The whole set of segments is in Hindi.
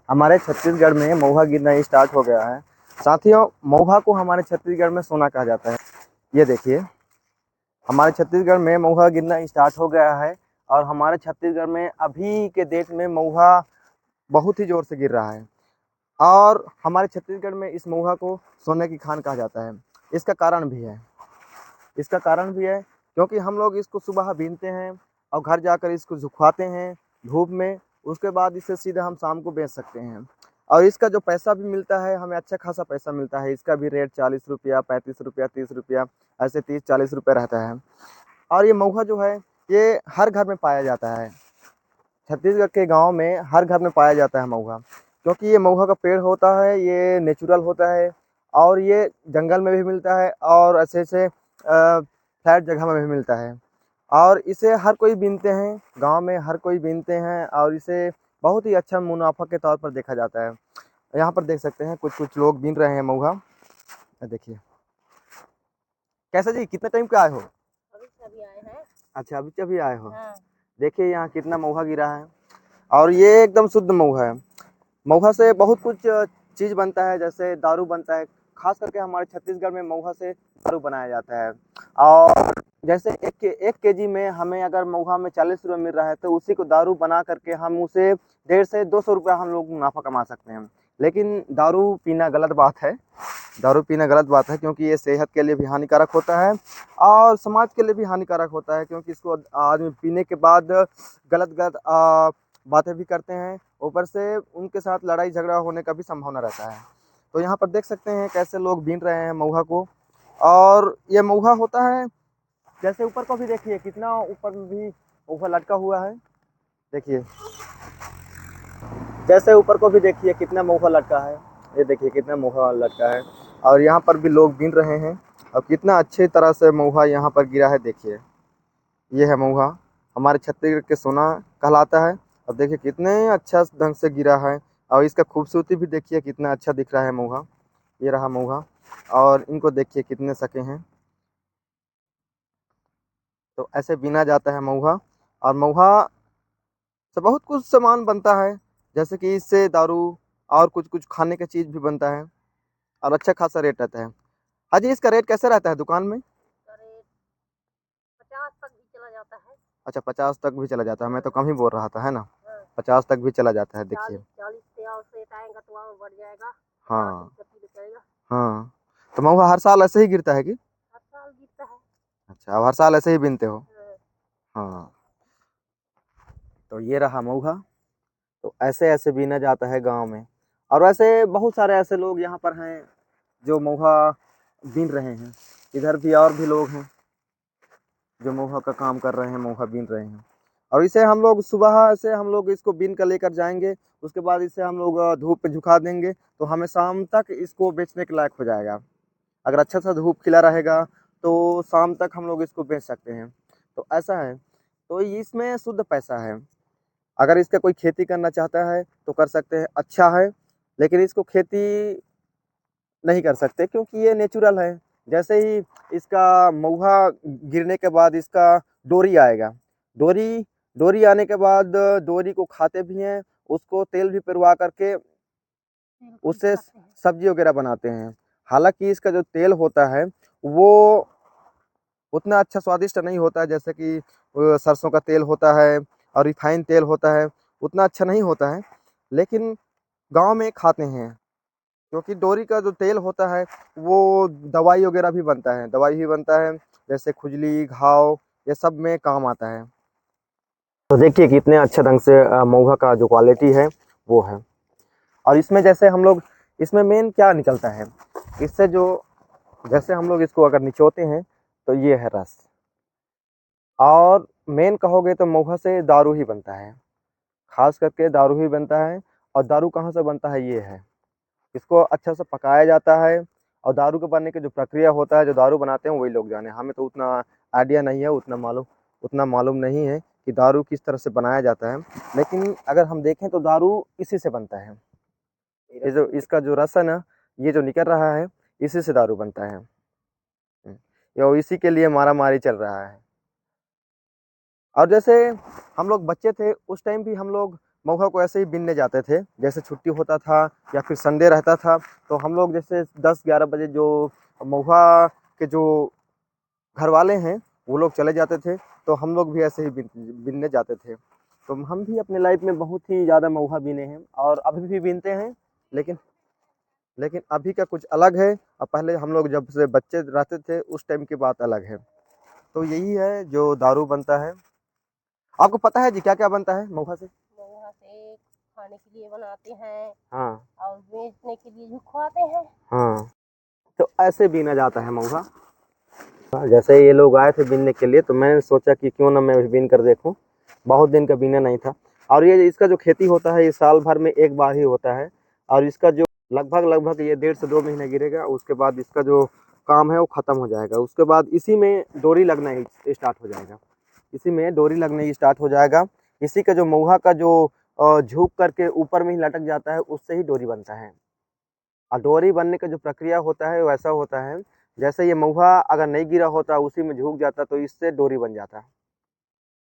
हमारे छत्तीसगढ़ में महुआ गिरना स्टार्ट हो गया है। साथियों, महुआ को हमारे छत्तीसगढ़ में सोना कहा जाता है। ये देखिए, हमारे छत्तीसगढ़ में महुआ गिरना स्टार्ट हो गया है और हमारे छत्तीसगढ़ में अभी के डेट में महुआ बहुत ही ज़ोर से गिर रहा है। और हमारे छत्तीसगढ़ में इस महुआ को सोने की खान कहा जाता है। इसका कारण भी है इसका कारण भी है क्योंकि हम लोग इसको सुबह बीनते हैं और घर जाकर इसको सुखाते हैं धूप में। उसके बाद इसे सीधे हम शाम को बेच सकते हैं और इसका जो पैसा भी मिलता है, हमें अच्छा खासा पैसा मिलता है। इसका भी रेट 40 रुपया, 35 रुपया, 30 रुपया, ऐसे 30-40 रुपये रहता है। और ये महुआ जो है, ये हर घर में पाया जाता है। छत्तीसगढ़ के गांव में हर घर में पाया जाता है महुआ, क्योंकि ये महुआ का पेड़ होता है, ये नेचुरल होता है और ये जंगल में भी मिलता है और ऐसे ऐसे फ्लैट जगह में भी मिलता है। और इसे हर कोई बीनते हैं, गांव में हर कोई बीनते हैं और इसे बहुत ही अच्छा मुनाफा के तौर पर देखा जाता है। यहाँ पर देख सकते हैं कुछ कुछ लोग बीन रहे हैं महुआ। देखिए कैसा जी, कितने टाइम के आए हो? अभी आए हैं। अच्छा, अभी अभी आए हो। हाँ। देखिए यहाँ कितना महुआ गिरा है और ये एकदम शुद्ध महुआ है। महुआ से बहुत कुछ चीज़ बनता है, जैसे दारू बनता है। खास करके हमारे छत्तीसगढ़ में महुआ से दारू बनाया जाता है। और जैसे 1 केजी में हमें अगर महुआ में 40 रुपये मिल रहा है, तो उसी को दारू बना करके हम उसे 150 से 200 रुपया हम लोग मुनाफा कमा सकते हैं। लेकिन दारू पीना गलत बात है। दारू पीना गलत बात है क्योंकि ये सेहत के लिए भी हानिकारक होता है और समाज के लिए भी हानिकारक होता है, क्योंकि इसको आदमी पीने के बाद गलत गलत बातें भी करते हैं। ऊपर से उनके साथ लड़ाई झगड़ा होने का भी संभावना रहता है। तो यहाँ पर देख सकते हैं कैसे लोग बीन रहे हैं महुआ को। और ये महुआ होता है, जैसे ऊपर को भी देखिए कितना ऊपर भी महुआ लटका हुआ है। देखिए, जैसे ऊपर को भी देखिए कितना महुआ लटका है। ये देखिए कितना महुआ लटका है और यहाँ पर भी लोग बीन रहे हैं और कितना अच्छे तरह से महुआ यहाँ पर गिरा है। देखिए, ये है महुआ, हमारे छत्तीसगढ़ के सोना कहलाता है। और देखिए कितने अच्छा ढंग से गिरा है और इसका खूबसूरती भी देखिए कितना अच्छा दिख रहा है महुआ। ये रहा महुआ और इनको देखिए कितने सके हैं। तो ऐसे बीना जाता है महुआ। और महुआ से बहुत कुछ सामान बनता है, जैसे कि इससे दारू और कुछ कुछ खाने का चीज़ भी बनता है और अच्छा खासा रेट रहता है। हाँ जी, इसका रेट कैसे रहता है दुकान में? इसका रेट 50 तक भी चला जाता है। अच्छा, 50 तक भी चला जाता है। मैं तो हाँ। कम ही बोल रहा था, है ना। हाँ। 50 तक भी चला जाता है, देखिए। 40 से और सेट आएगा तो और बढ़ जाएगा। 50 हाँ रुपये किलो चलेगा। हाँ। तो महुआ हर साल ऐसे ही गिरता है कि? हर साल गिरता है। अच्छा, अब हर साल ऐसे ही बीनते हो? हाँ। हाँ। तो ये रहा महुआ। तो ऐसे ऐसे बीना जाता है गांव में। और वैसे बहुत सारे ऐसे लोग यहाँ पर हैं जो महुआ बीन रहे हैं। इधर भी और भी लोग हैं जो महुआ का काम कर रहे हैं, महुआ बीन रहे हैं। और इसे हम लोग सुबह से हम लोग इसको बीन कर लेकर जाएंगे। उसके बाद इसे हम लोग धूप पे झुका देंगे, तो हमें शाम तक इसको बेचने के लायक हो जाएगा। अगर अच्छा सा धूप खिला रहेगा तो शाम तक हम लोग इसको बेच सकते हैं। तो ऐसा है। तो इसमें शुद्ध पैसा है। अगर इसका कोई खेती करना चाहता है तो कर सकते हैं, अच्छा है। लेकिन इसको खेती नहीं कर सकते क्योंकि ये नेचुरल है। जैसे ही इसका महुआ गिरने के बाद इसका डोरी आएगा। डोरी डोरी आने के बाद डोरी को खाते भी हैं, उसको तेल भी पिरवा करके उससे खाते हैं। सब्जी वगैरह बनाते हैं। हालांकि इसका जो तेल होता है वो उतना अच्छा स्वादिष्ट नहीं होता है, जैसे कि सरसों का तेल होता है और रिफाइन तेल होता है, उतना अच्छा नहीं होता है। लेकिन गांव में खाते हैं क्योंकि डोरी का जो तेल होता है वो दवाई वगैरह भी बनता है, दवाई भी बनता है, जैसे खुजली घाव ये सब में काम आता है। तो देखिए कितने अच्छे ढंग से महुआ का जो क्वालिटी है वो है। और इसमें जैसे हम लोग, इसमें मेन क्या निकलता है इससे, जो जैसे हम लोग इसको अगर निचोते हैं तो ये है रस। और मेन कहोगे तो महुआ से दारू ही बनता है, खास करके दारू ही बनता है। और दारू कहाँ से बनता है ये है, इसको अच्छा से पकाया जाता है। और दारू के बनने की जो प्रक्रिया होता है, जो दारू बनाते हैं वही लोग जाने, हमें तो उतना आइडिया नहीं है, उतना मालूम नहीं है कि दारू किस तरह से बनाया जाता है। लेकिन अगर हम देखें तो दारू इसी से बनता है। ये जो इसका जो रस है ना, ये जो निकल रहा है, इसी से दारू बनता है। ये इसी के लिए मारा मारी चल रहा है। और जैसे हम लोग बच्चे थे उस टाइम भी हम लोग महुआ को ऐसे ही बीनने जाते थे, जैसे छुट्टी होता था या फिर संडे रहता था तो हम लोग जैसे 10-11 बजे जो महुआ के जो घर वाले हैं वो लोग चले जाते थे, तो हम लोग भी ऐसे ही बीनने जाते थे। तो हम भी अपने लाइफ में बहुत ही ज़्यादा महुआ बीने हैं और अभी भी बीनते हैं, लेकिन लेकिन अभी का कुछ अलग है और पहले हम लोग जब से बच्चे रहते थे उस टाइम की बात अलग है। तो यही है जो दारू बनता है। आपको पता है जी क्या क्या बनता है महुआ से? वहाँ से खाने के लिए बनाते हैं हाँ और बेचने के लिए भी खुआते हैं। हाँ, तो ऐसे बीना जाता है महुआ। जैसे ये लोग आए थे बीनने के लिए तो मैंने सोचा कि क्यों ना मैं भी बीन कर देखूं। बहुत दिन का बीना नहीं था। और ये इसका जो खेती होता है ये साल भर में एक बार ही होता है। और इसका जो लगभग ये 1.5 से 2 महीने गिरेगा, उसके बाद इसका जो काम है वो ख़त्म हो जाएगा। उसके बाद इसी में डोरी लगना ही स्टार्ट हो जाएगा। इसी में डोरी लगना ही स्टार्ट हो जाएगा। इसी का जो महुआ का जो झुक करके ऊपर में ही लटक जाता है उससे ही डोरी बनता है। और डोरी बनने का जो प्रक्रिया होता है वैसा होता है, जैसे ये महुआ अगर नहीं गिरा होता उसी में झुक जाता तो इससे डोरी बन जाता।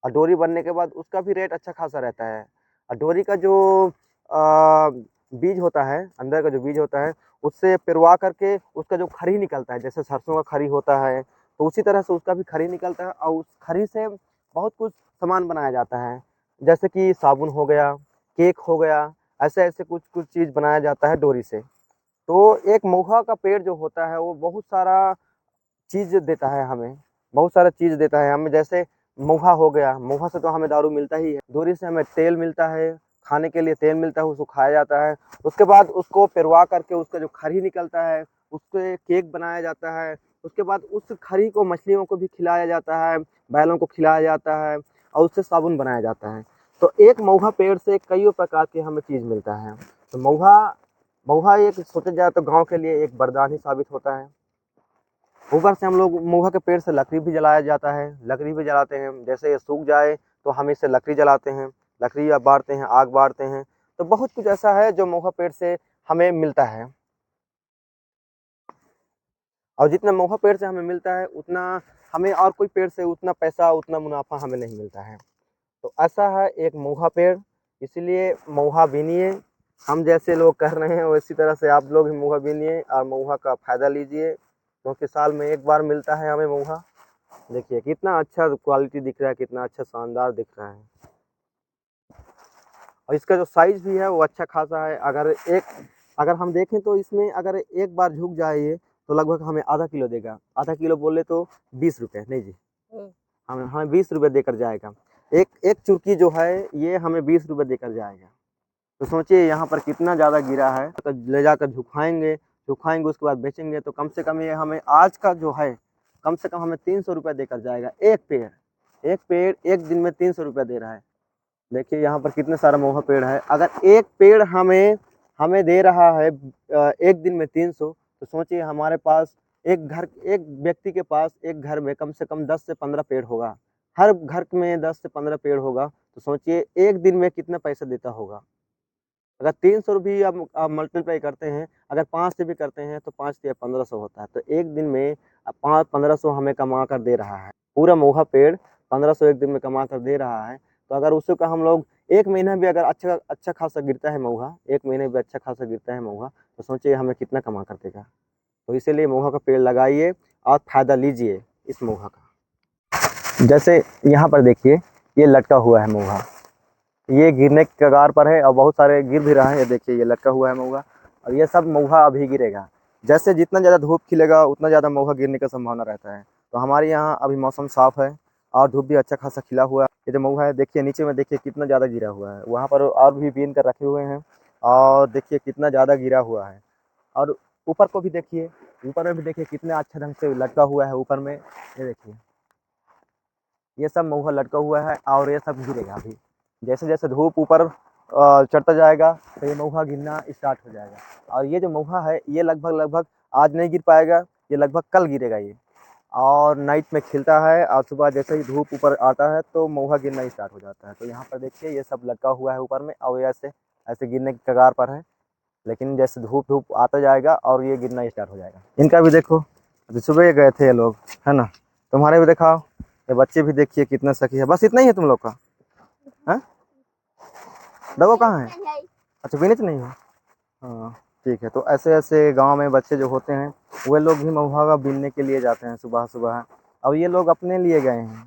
और डोरी बनने के बाद उसका भी रेट अच्छा खासा रहता है। और डोरी का जो बीज होता है, अंदर का जो बीज होता है उससे पिरवा करके उसका जो खरी निकलता है, जैसे सरसों का खरी होता है तो उसी तरह से उसका भी खरी निकलता है और उस खरी से बहुत कुछ सामान बनाया जाता है, जैसे कि साबुन हो गया, केक हो गया, ऐसे ऐसे कुछ कुछ चीज़ बनाया जाता है डोरी से। तो एक महुआ का पेड़ जो होता है वो बहुत सारा चीज़ देता है हमें, बहुत सारा चीज़ देता है हमें। जैसे महुआ हो गया, महुआ से तो हमें दारू मिलता ही है, डोरी से हमें तेल मिलता है, खाने के लिए तेल मिलता है, उसको खाया जाता है। उसके बाद उसको पिरवा करके उसका जो खरी निकलता है उससे केक बनाया जाता है। उसके बाद उस खरी को मछलियों को भी खिलाया जाता है, बैलों को खिलाया जाता है और उससे साबुन बनाया जाता है। तो एक महुआ पेड़ से कई प्रकार के हमें चीज़ मिलता है। तो महुआ महुआ एक सोचा जाए तो गाँव के लिए एक वरदान ही साबित होता है। ऊपर से हम लोग महुआ के पेड़ से लकड़ी भी जलाया जाता है, लकड़ी भी जलाते हैं। जैसे ये सूख जाए तो हम इससे लकड़ी जलाते हैं, लकड़ी या बारते हैं, आग बारते हैं। तो बहुत कुछ ऐसा है जो महुआ पेड़ से हमें मिलता है। और जितना महुआ पेड़ से हमें मिलता है उतना हमें और कोई पेड़ से उतना पैसा, उतना मुनाफा हमें नहीं मिलता है। तो ऐसा है एक महुआ पेड़, इसलिए महुआ बीनिए। हम जैसे लोग कर रहे हैं उसी तरह से आप लोग भी महुआ बीनिए और महुआ का फ़ायदा लीजिए, क्योंकि साल में एक बार मिलता है हमें महुआ। देखिए कितना अच्छा क्वालिटी दिख रहा है, कितना अच्छा शानदार दिख रहा है। और इसका जो साइज़ भी है वो अच्छा खासा है। अगर हम देखें तो इसमें अगर एक बार झुक जाए ये तो लगभग हमें आधा किलो देगा। आधा किलो बोले तो 20 रुपये, नहीं जी, हमें 20 रुपये देकर जाएगा। एक एक चुरकी जो है ये हमें 20 रुपये देकर जाएगा। तो सोचिए यहाँ पर कितना ज़्यादा गिरा है। तो ले जाकर झुकाएंगे उसके बाद बेचेंगे तो कम से कम ये हमें आज का जो है कम से कम हमें 300 रुपये देकर जाएगा। एक पेड़ एक दिन में 300 रुपये दे रहा है। देखिए यहाँ पर कितने सारा महुआ पेड़ है। अगर एक पेड़ हमें हमें दे रहा है एक दिन में 300, तो सोचिए हमारे पास एक व्यक्ति के पास एक घर में कम से कम 10 से 15 पेड़ होगा। हर घर में 10 से 15 पेड़ होगा तो सोचिए एक दिन में कितना पैसा देता होगा। अगर 300 भी आप मल्टीप्लाई करते हैं, अगर 5 से भी करते हैं तो 5 या 1500 होता है। तो एक दिन में 1500 हमें कमा कर दे रहा है। पूरा महुआ पेड़ 1500 एक दिन में कमा कर दे रहा है। तो अगर उसी का हम लोग एक महीना भी अगर अच्छा अच्छा खासा गिरता है महुआ, एक महीने भी अच्छा खासा गिरता है महुआ, तो सोचिए हमें कितना कमा कर देगा। तो इसीलिए महुआ का पेड़ लगाइए और फ़ायदा लीजिए इस महुआ का। जैसे यहाँ पर देखिए ये लटका हुआ है महुआ, ये गिरने के कगार पर है और बहुत सारे गिर भी रहा है। ये देखिए ये लटका हुआ है महुआ और ये सब महुआ अभी गिरेगा। जैसे जितना ज़्यादा धूप खिलेगा उतना ज़्यादा महुआ गिरने का संभावना रहता है। तो हमारे यहाँ अभी मौसम साफ़ है और धूप भी अच्छा खासा खिला हुआ है। ये जो महुआ है देखिए नीचे में देखिए कितना ज़्यादा गिरा हुआ है, वहाँ पर और भी बीन कर रखे हुए हैं और देखिए कितना ज़्यादा गिरा हुआ है। और ऊपर को भी देखिए, ऊपर में भी देखिए कितना अच्छा ढंग से लटका हुआ है ऊपर में। ये देखिए ये सब महुआ लटका हुआ है और ये सब गिरेगा अभी। जैसे जैसे धूप ऊपर चढ़ता जाएगा तो ये महुआ गिरना स्टार्ट हो जाएगा। और ये जो महुआ है ये लगभग आज नहीं गिर पाएगा, ये लगभग कल गिरेगा ये। और नाइट में खिलता है और सुबह जैसे ही धूप ऊपर आता है तो महुआ गिरना स्टार्ट हो जाता है। तो यहाँ पर देखिए ये सब लटका हुआ है ऊपर में और ये ऐसे ऐसे गिरने की कगार पर है। लेकिन जैसे धूप धूप आता जाएगा और ये गिरना स्टार्ट हो जाएगा। इनका भी देखो, अभी सुबह गए थे ये लोग, है ना। तुम्हारे भी दिखाओ, ये बच्चे भी देखिए कितना सखी है। बस इतना ही है तुम लोग का? हैं? दबो कहाँ है? अच्छा बीनच नहीं हो। हाँ ठीक है। तो ऐसे ऐसे गांव में बच्चे जो होते हैं वे लोग भी महुआ का बीनने के लिए जाते हैं सुबह सुबह। और ये लोग अपने लिए गए हैं,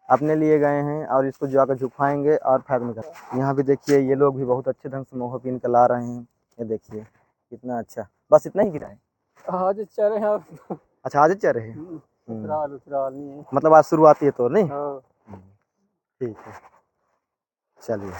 अपने लिए गए हैं और इसको जाकर झुकाएंगे और फेंक में कर। यहाँ भी देखिए ये लोग भी बहुत अच्छे ढंग से महुआ बीन कर ला रहे हैं। ये देखिए कितना अच्छा। बस इतना ही गिरा है? आज चरे हैं आप। अच्छा आज चल रहे हैं। उतराल उतराल नहीं है। मतलब आज शुरुआती है तो नहीं। हाँ। ठीक है चलिए।